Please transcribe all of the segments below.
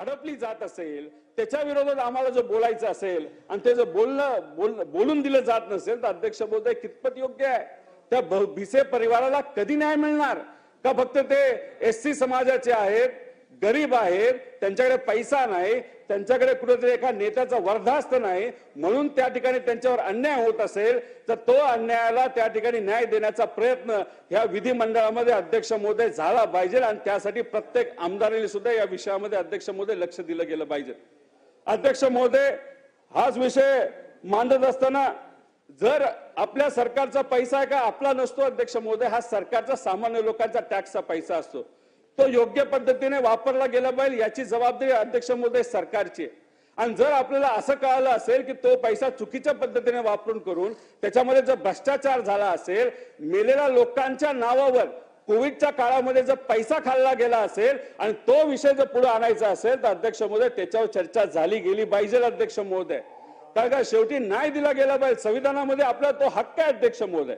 हडपली जात असेल, त्याच्या विरोधात आम्हाला जर बोलायचं असेल आणि ते जर बोलून दिलं जात नसेल तर अध्यक्ष महोदय कितपत योग्य आहे? त्या भिसे परिवाराला कधी न्याय मिळणार? का फक्त ते एससी समाजाचे आहेत, गरीब आहेत, त्यांच्याकडे पैसा नाही, त्यांच्याकडे कुठेतरी एका नेत्याचा वर्धास्त नाही, म्हणून त्या ठिकाणी त्यांच्यावर अन्याय होत असेल तर तो अन्यायाला त्या ठिकाणी न्याय देण्याचा प्रयत्न ह्या विधिमंडळामध्ये अध्यक्ष महोदय झाला पाहिजे आणि त्यासाठी प्रत्येक आमदारांनी सुद्धा या विषयामध्ये अध्यक्ष महोदय लक्ष दिलं गेलं पाहिजे. अध्यक्ष महोदय, हाच विषय मांडत असताना जर आपल्या सरकारचा पैसा आहे का आपला नसतो अध्यक्ष महोदय, हा सरकारचा सामान्य लोकांचा टॅक्सचा पैसा असतो, तो योग्य पद्धतीने वापरला गेला पाहिजे याची जबाबदारी अध्यक्ष महोदय सरकारची आहे. आणि जर आपल्याला असं कळालं असेल की तो पैसा चुकीच्या पद्धतीने वापरून करून त्याच्यामध्ये जर भ्रष्टाचार झाला असेल, मेलेल्या लोकांच्या नावावर कोविडच्या काळामध्ये जर पैसा खाल्ला गेला असेल आणि तो विषय जर पुढे आणायचा असेल तर अध्यक्ष महोदय त्याच्यावर चर्चा झाली गेली पाहिजे अध्यक्ष महोदय. कारण का शेवटी न्याय दिला गेला पाहिजे, संविधानामध्ये आपला तो हक्क आहे अध्यक्ष महोदय.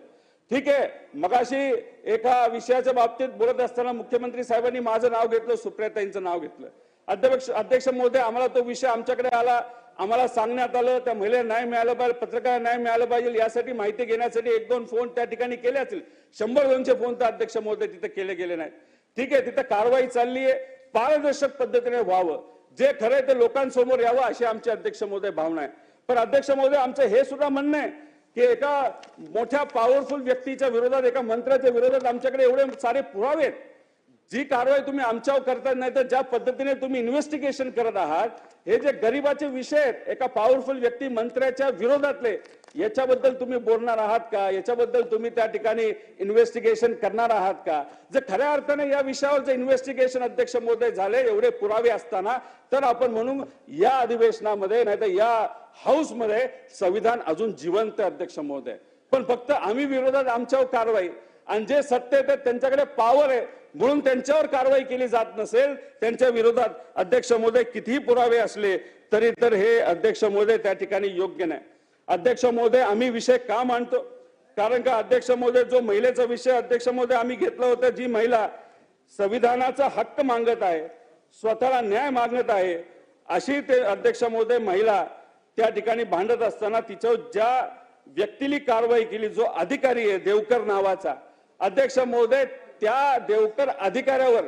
ठीक आहे, मगाशी एका विषयाच्या बाबतीत बोलत असताना मुख्यमंत्री साहेबांनी माझं नाव घेतलं, सुप्रियाताईंचं नाव घेतलं. अध्यक्ष महोदय, आम्हाला तो विषय आमच्याकडे आला, आम्हाला सांगण्यात आलं त्या महिलेला न्याय मिळाला पाहिजे, पत्रकार न्याय मिळाला पाहिजे, यासाठी माहिती घेण्यासाठी 1-2 फोन त्या ठिकाणी केले असतील. 100-200 फोन तर अध्यक्ष महोदय तिथे केले गेले नाहीत. ठीक आहे, तिथे कारवाई चालली आहे, पारदर्शक पद्धतीने व्हावं, जे खरंय ते लोकांसमोर यावं अशी आमची अध्यक्ष महोदय भावना आहे. पण अध्यक्ष महोदय, आमचं हे सुद्धा म्हणणं आहे की एका मोठ्या पॉवरफुल व्यक्तीच्या विरोधात, एका मंत्र्याच्या विरोधात आमच्याकडे एवढे सारे पुरावे आहेत. जी कारवाई तुम्ही आमच्यावर करताय, नाही तर ज्या पद्धतीने तुम्ही इन्व्हेस्टिगेशन करत आहात, हे जे गरिबाचे विषय आहेत, एका पॉवरफुल व्यक्ती मंत्र्याच्या विरोधातले, याच्याबद्दल तुम्ही बोलणार आहात का? याच्याबद्दल तुम्ही त्या ठिकाणी इन्व्हेस्टिगेशन करणार आहात का? जर खऱ्या अर्थाने या विषयावर जर इन्व्हेस्टिगेशन अध्यक्ष महोदय झाले, एवढे पुरावे असताना, तर आपण म्हणून या अधिवेशनामध्ये नाही तर या हाऊस मध्ये संविधान अजून जिवंत अध्यक्ष महोदय. पण फक्त आम्ही विरोधात आमच्यावर कारवाई आणि जे सत्तेत आहेत त्यांच्याकडे पॉवर आहे म्हणून त्यांच्यावर कारवाई केली जात नसेल, त्यांच्या विरोधात अध्यक्ष महोदय कितीही पुरावे असले तरी तर हे अध्यक्ष महोदय त्या ठिकाणी योग्य नाही. अध्यक्ष महोदय, आम्ही विषय का मांडतो? कारण का अध्यक्ष महोदय, जो महिलेचा विषय अध्यक्ष महोदय आम्ही घेतला होता, जी महिला संविधानाचा हक्क मागत आहे, स्वतःला न्याय मागत आहे, अशी ते अध्यक्ष महोदय महिला त्या ठिकाणी भांडत असताना तिच्यावर ज्या व्यक्तीने कारवाई केली, जो अधिकारी आहे देवकर नावाचा, अध्यक्ष महोदय त्या देवकर अधिकाऱ्यावर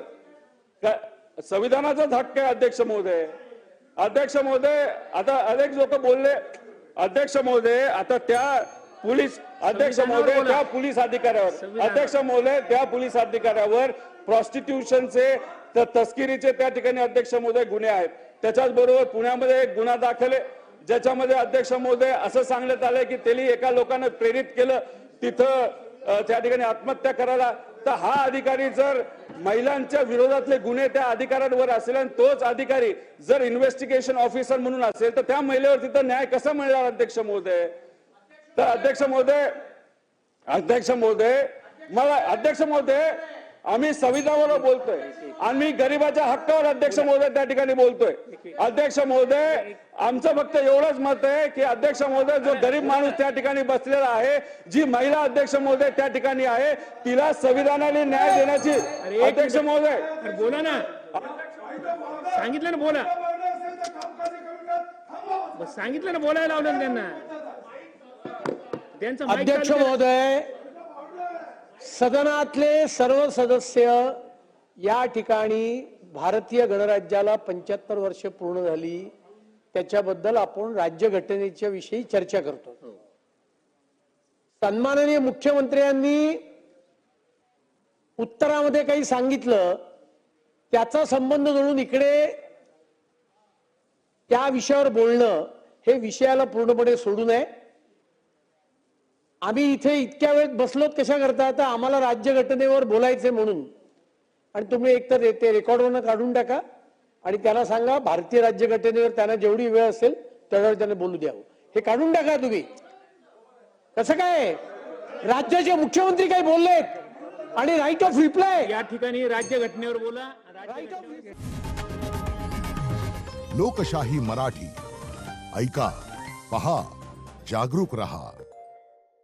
संविधानाचाच हक्क आहे अध्यक्ष महोदय. अध्यक्ष महोदय, आता अनेक लोक बोलले अध्यक्ष महोदय, आता त्या पोलीस अध्यक्ष महोदय त्या पोलीस अधिकाऱ्यावर, अध्यक्ष महोदय त्या पोलीस अधिकाऱ्यावर प्रॉस्टिट्यूशनचे तस्किरीचे त्या ठिकाणी अध्यक्ष महोदय गुन्हे आहेत. त्याच्याच बरोबर पुण्यामध्ये एक गुन्हा दाखल आहे ज्याच्यामध्ये अध्यक्ष महोदय असं सांगण्यात आलंय की त्यांनी एका लोकांना प्रेरित केलं तिथं त्या ठिकाणी आत्महत्या करायला. तर हा अधिकारी जर महिलांच्या विरोधातले गुन्हे त्या अधिकाऱ्यांवर असेल आणि तोच अधिकारी जर इन्व्हेस्टिगेशन ऑफिसर म्हणून असेल तर त्या महिलेवर तिथं न्याय कसा मिळणार अध्यक्ष महोदय? तर अध्यक्ष महोदय आम्ही संविधानावर बोलतोय, आम्ही गरिबाच्या हक्कावर अध्यक्ष महोदय त्या ठिकाणी बोलतोय. अध्यक्ष महोदय, आमचं फक्त एवढंच मत आहे की अध्यक्ष महोदय, जो गरीब माणूस त्या ठिकाणी बसलेला आहे, जी महिला अध्यक्ष महोदय त्या ठिकाणी आहे, तिला संविधानाने न्याय देण्याची. अध्यक्ष महोदय बोला ना, सांगितलं ना बोला, सांगितलं ना बोलायला लावलं त्यांना. त्यांचं अध्यक्ष महोदय, सदनातले सर्व सदस्य या ठिकाणी भारतीय गणराज्याला 75 वर्ष पूर्ण झाली, त्याच्याबद्दल आपण राज्यघटनेच्या विषयी चर्चा करतो. सन्माननीय मुख्यमंत्र्यांनी उत्तरामध्ये काही सांगितलं, त्याचा संबंध जोडून इकडे त्या विषयावर बोलणं हे विषयाला पूर्णपणे सोडू नये. आम्ही इथे इतक्या वेळ बसलोत कशा करता? तर आम्हाला राज्यघटनेवर बोलायचंय म्हणून. आणि तुम्ही एकतर ते रेकॉर्डवरनं काढून टाका आणि त्यांना सांगा भारतीय राज्यघटनेवर त्यांना जेवढी वेळ असेल तेवढ्यावर त्यांना बोलू द्यावं. हे काढून टाका तुम्ही. कसं काय? राज्याचे मुख्यमंत्री काही बोललेत आणि राईट ऑफ रिप्लाय या ठिकाणी राज्यघटनेवर बोला. लोकशाही मराठी ऐका, पहा, जागरूक रहा.